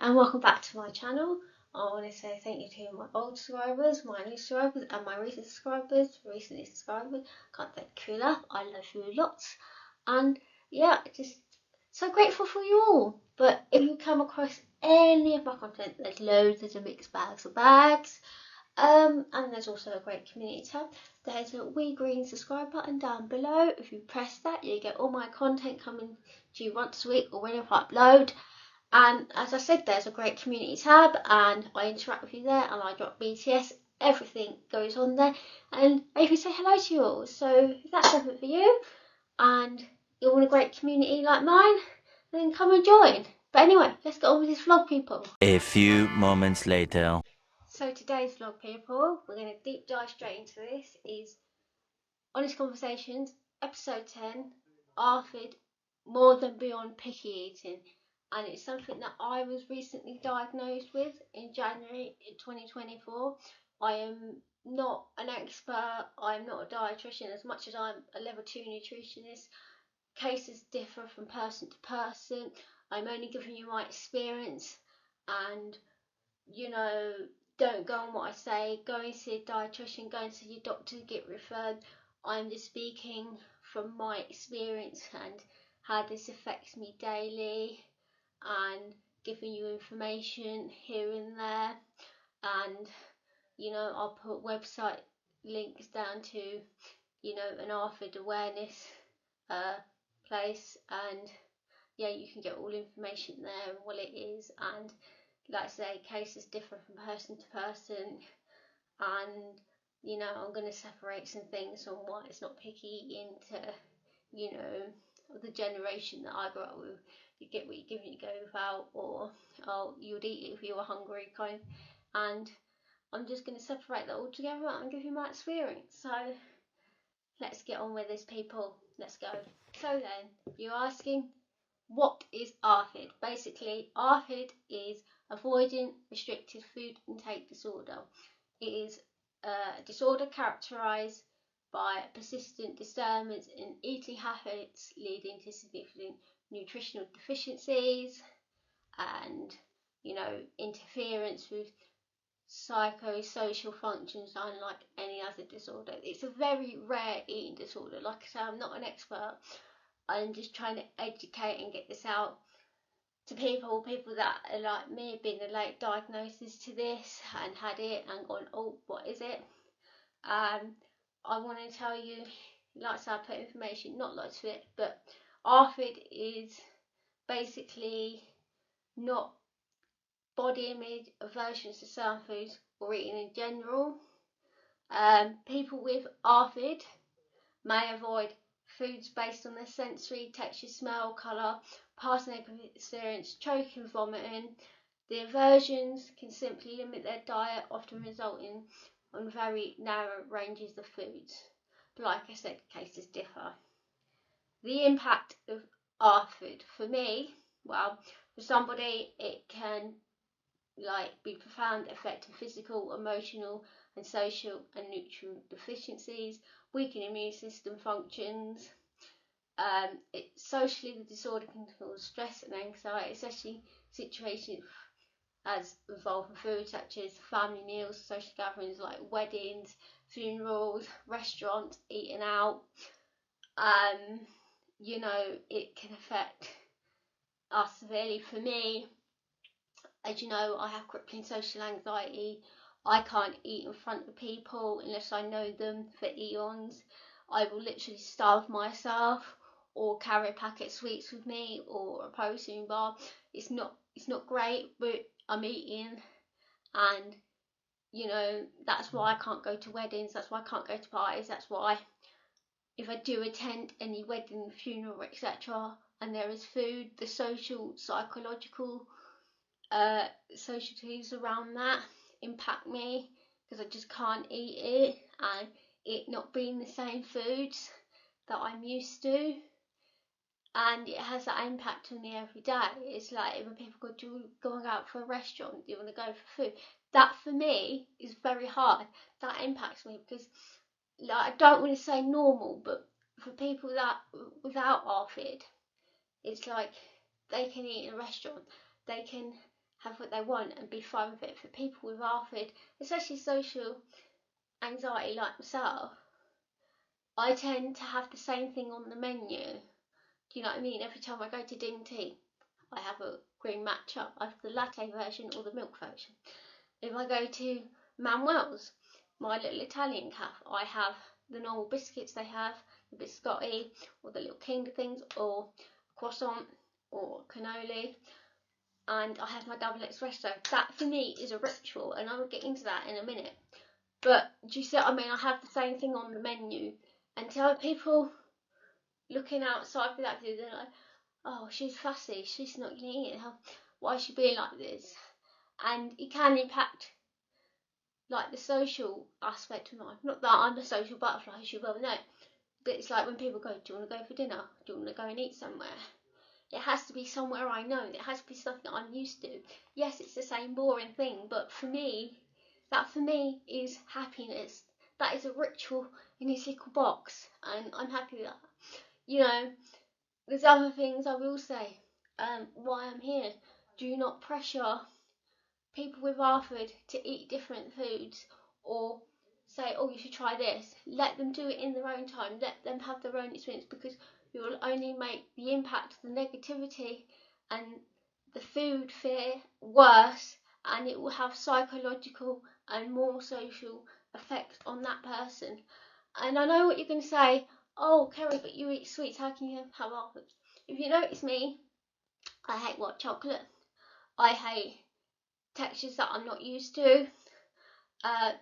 and welcome back to my channel. I want to say thank you to my old subscribers, my new subscribers, and my recent subscribers. Can't thank you enough. I love you lots, and yeah, just so grateful for you all. But if you come across any of my content, there's loads of mixed bags of bags. And there's also a great community tab. There's a wee green subscribe button down below. If you press that, you get all my content coming to you once a week or whenever I upload. And as I said, there's a great community tab, and I interact with you there, and I drop BTS. Everything goes on there, and I even say hello to you all. So if that's something for you, and you want a great community like mine, then come and join. But anyway, let's get on with this vlog, people. A few moments later. So today's vlog, people, we're going to deep dive straight into this, is Honest Conversations, episode 10, ARFID, More Than Beyond Picky Eating. And it's something that I was recently diagnosed with in January 2024. I am not an expert, I'm not a dietitian, as much as I'm a level 2 nutritionist. Cases differ from person to person. I'm only giving you my experience, and you know, don't go on what I say. Go and see a dietitian, go and see your doctor, get referred. I'm just speaking from my experience and how this affects me daily, and giving you information here and there. And you know, I'll put website links down to, you know, an ARFID awareness place, and yeah, you can get all information there and what it is. And like I say, cases differ from person to person, and you know, I'm going to separate some things on why it's not picky into, you know, the generation that I grew up with. You get what you give and you go without, or oh, you'd eat it if you were hungry kind. And I'm just going to separate that all together and give you my experience. So let's get on with this, people. Let's go. So then, you're asking, what is ARFID? Basically, ARFID is Avoidant Restrictive Food Intake Disorder. It is a disorder characterized by persistent disturbance in eating habits leading to significant nutritional deficiencies and, you know, interference with psychosocial functions, unlike any other disorder. It's a very rare eating disorder. Like I say, I'm not an expert. I'm just trying to educate and get this out to people that are like me, have been a late diagnosis to this and had it and gone, oh, what is it? I want to tell you, like I said, I put information, not lots of it, but ARFID is basically not body image, aversions to certain foods or eating in general. People with ARFID may avoid foods based on their sensory, texture, smell, colour, past negative experience, choking, vomiting. The aversions can simply limit their diet, often resulting on very narrow ranges of foods. But like I said, cases differ. The impact of ARFID, for me, well, for somebody it can be profound effect on physical, emotional and social and nutrient deficiencies, weaken immune system functions. Socially, the disorder can cause stress and anxiety, especially situations as involving food, such as family meals, social gatherings like weddings, funerals, restaurants, eating out. You know, it can affect us severely. For me, as you know, I have crippling social anxiety. I can't eat in front of people unless I know them for eons. I will literally starve myself or carry a packet of sweets with me or a protein bar. It's not great, but I'm eating, and you know, that's why I can't go to weddings, that's why I can't go to parties, that's why if I do attend any wedding, funeral, etc., and there is food, the social, psychological societies around that impact me, because I just can't eat it, and it not being the same foods that I'm used to, and it has that impact on me every day. It's like when people going out for a restaurant, you want to go for food. That for me is very hard. That impacts me because, like, I don't want to say normal, but for people that without ARFID, it's like they can eat in a restaurant, they can have what they want and be fine with it. For people with ARFID, especially social anxiety like myself, I tend to have the same thing on the menu. Do you know what I mean? Every time I go to Ding Tea, I have a green matcha. I have the latte version or the milk version. If I go to Manuel's, my little Italian cafe, I have the normal biscuits they have, the biscotti, or the little Kinder things, or croissant, or cannoli, and I have my double espresso. That for me is a ritual, and I will get into that in a minute. But do you see what I mean? I have the same thing on the menu, and so people looking outside for that food, they're like, oh, she's fussy, she's not going to eat it. Why is she being like this? And it can impact like the social aspect of life. Not that I'm a social butterfly, as you well know, but it's like when people go, do you want to go for dinner? Do you want to go and eat somewhere? It has to be somewhere I know. It has to be something I'm used to. Yes, it's the same boring thing, but for me, that for me is happiness. That is a ritual in this little box, and I'm happy with that. You know, there's other things I will say. Why I'm here. Do not pressure people with ARFID to eat different foods, or say, oh, you should try this. Let them do it in their own time. Let them have their own experience, because you will only make the impact, the negativity and the food fear worse, and it will have psychological and more social effects on that person. And I know what you're going to say, oh, Kerry, but you eat sweets, how can you have ARFID? If you notice me, I hate white chocolate. I hate textures that I'm not used to.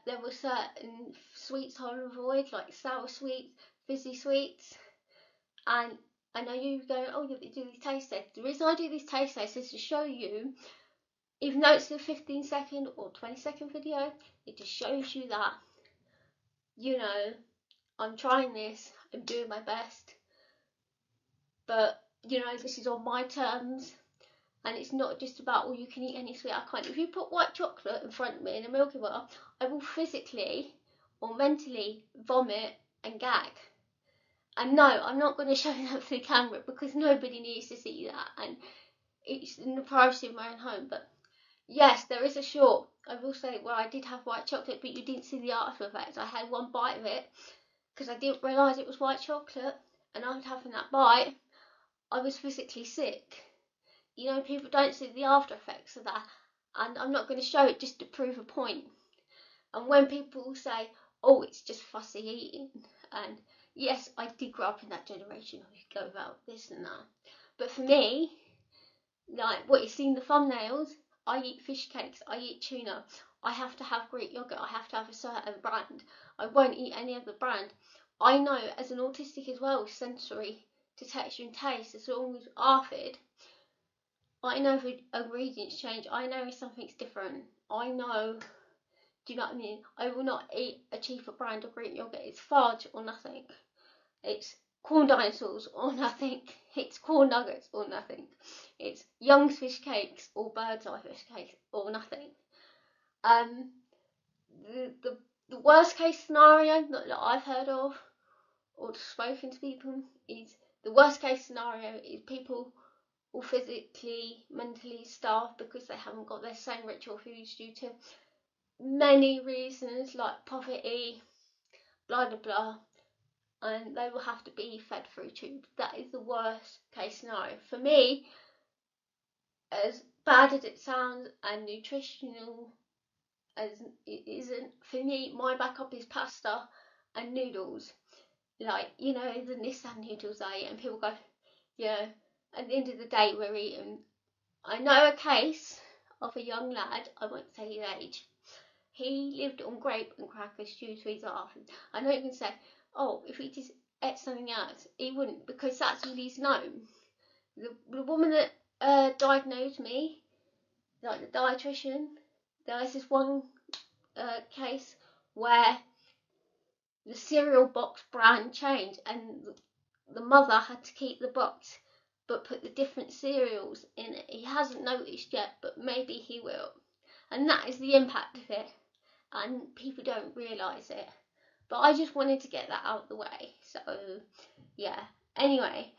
There were certain sweets I would avoid, like sour sweets, fizzy sweets. And I know you go, oh, you do these taste tests. The reason I do these taste tests is to show you, even though it's a 15-second or 20-second video, it just shows you that, you know, I'm trying this, I'm doing my best, but, you know, this is on my terms. And it's not just about, oh, you can eat any sweet, I can't. If you put white chocolate in front of me in a Milky Bar, I will physically or mentally vomit and gag. And no, I'm not going to show that for the camera, because nobody needs to see that, and it's in the privacy of my own home. But yes, there is a short, I will say, where I did have white chocolate, but you didn't see the after effects. I had one bite of it because I didn't realise it was white chocolate, and after having that bite, I was physically sick. You know, people don't see the after effects of that, and I'm not going to show it just to prove a point. And when people say, oh, it's just fussy eating, and yes, I did grow up in that generation, I go about this and that, but for me, like what you see in the thumbnails, I eat fish cakes, I eat tuna, I have to have Greek yogurt, I have to have a certain brand, I won't eat any other brand. I know as an autistic as well, sensory to texture and taste, as long as ARFID, I know if ingredients change, I know if something's different. I know, do you know what I mean? I will not eat a cheaper brand of Greek yogurt. It's fudge or nothing. It's corn dinosaurs or nothing. It's corn nuggets or nothing. It's Young's fish cakes or Bird's Eye fish cakes or nothing. The worst case scenario that I've heard of or spoken to people is, the worst case scenario is people or physically, mentally starved because they haven't got their same ritual foods due to many reasons like poverty, blah blah blah, and they will have to be fed through tubes. That is the worst case scenario. For me, as bad as it sounds and nutritional as it isn't, for me, my backup is pasta and noodles. Like, you know, the Nissan noodles I eat, and people go, yeah, at the end of the day we're eating. I know a case of a young lad, I won't say his age, he lived on grape and crackers due to his ARFID. I know you can say, oh, if he just ate something else, he wouldn't, because that's all he's known. The woman that diagnosed me, like the dietitian, there was this one case where the cereal box brand changed, and the mother had to keep the box but put the different cereals in it. He hasn't noticed yet, but maybe he will. And that is the impact of it, and people don't realise it. But I just wanted to get that out of the way. So yeah, anyway,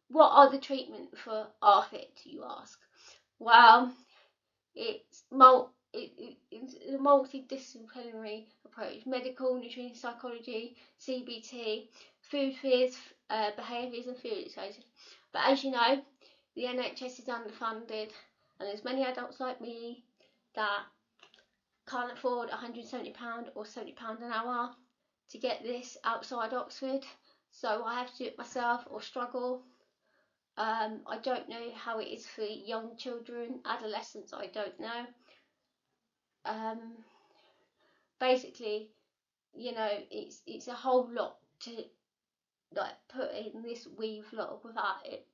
what are the treatment for ARFID, you ask? Well, It's a multidisciplinary approach: medical, nutrition, psychology, CBT, food fears, behaviours and food exposure. But as you know, the NHS is underfunded, and there's many adults like me that can't afford £170 or £70 an hour to get this outside Oxford, so I have to do it myself or struggle. I don't know how it is for young children, adolescents, I don't know. Basically, you know, it's a whole lot to like put in this wee vlog without it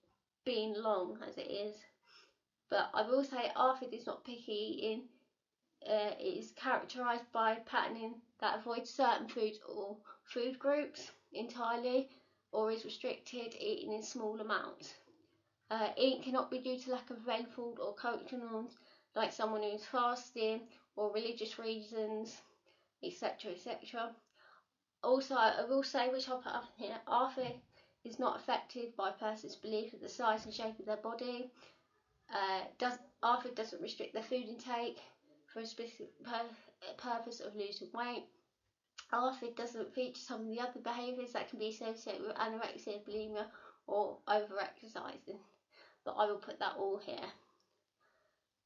being long as it is. But I will say ARFID is not picky eating. It is characterised by patterning that avoids certain foods or food groups entirely, or is restricted eating in small amounts. Eating cannot be due to lack of available food or cultural norms, like someone who's fasting or religious reasons, etc, etc. Also, I will say, which I'll put up here, ARFID is not affected by a person's belief of the size and shape of their body. ARFID doesn't restrict their food intake for a specific purpose of losing weight. ARFID doesn't feature some of the other behaviours that can be associated with anorexia, bulimia or over-exercising, but I will put that all here.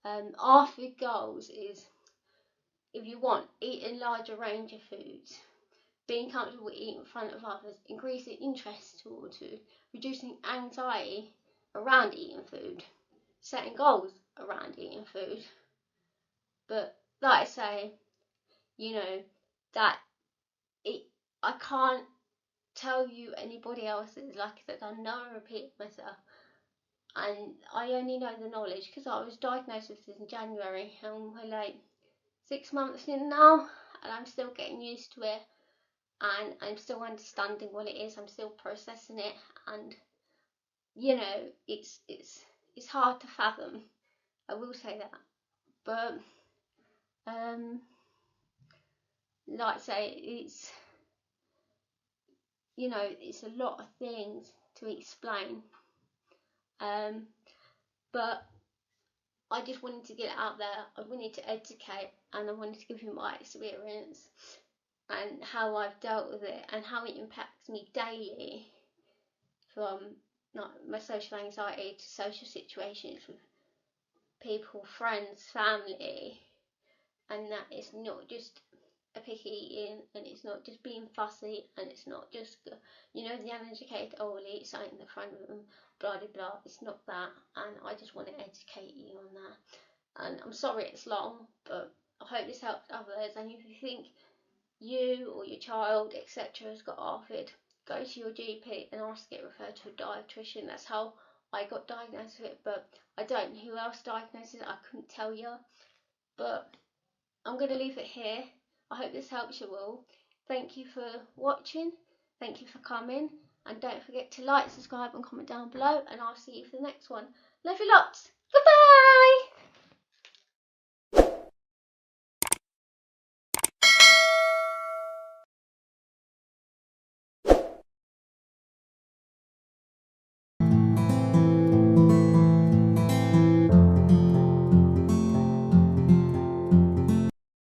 ARFID goals is, if you want, eat a larger range of foods, being comfortable eating in front of others, increasing interest towards food, reducing anxiety around eating food, setting goals around eating food. But like I say, you know, that I can't tell you anybody else's. Like I said, I never repeat myself, and I only know the knowledge because I was diagnosed with this in January, and we're like 6 months in now, and I'm still getting used to it, and I'm still understanding what it is. I'm still processing it, and you know, it's hard to fathom, I will say that. But like I say, it's, you know, it's a lot of things to explain, but I just wanted to get it out there. I wanted to educate, and I wanted to give you my experience and how I've dealt with it and how it impacts me daily, from like my social anxiety to social situations with people, friends, family, and that it's not just a picky eating, and it's not just being fussy, and it's not just, you know, the uneducated, oh, we'll eat something in the front of them, blah blah blah. It's not that, and I just want to educate you on that. And I'm sorry it's long, but I hope this helps others. And if you think you or your child, etc., has got ARFID, go to your GP and ask to get referred to a dietitian. That's how I got diagnosed with it, but I don't know who else diagnosed it. I couldn't tell you. But I'm going to leave it here. I hope this helps you all. Thank you for watching. Thank you for coming. And don't forget to like, subscribe and comment down below. And I'll see you for the next one. Love you lots. Goodbye.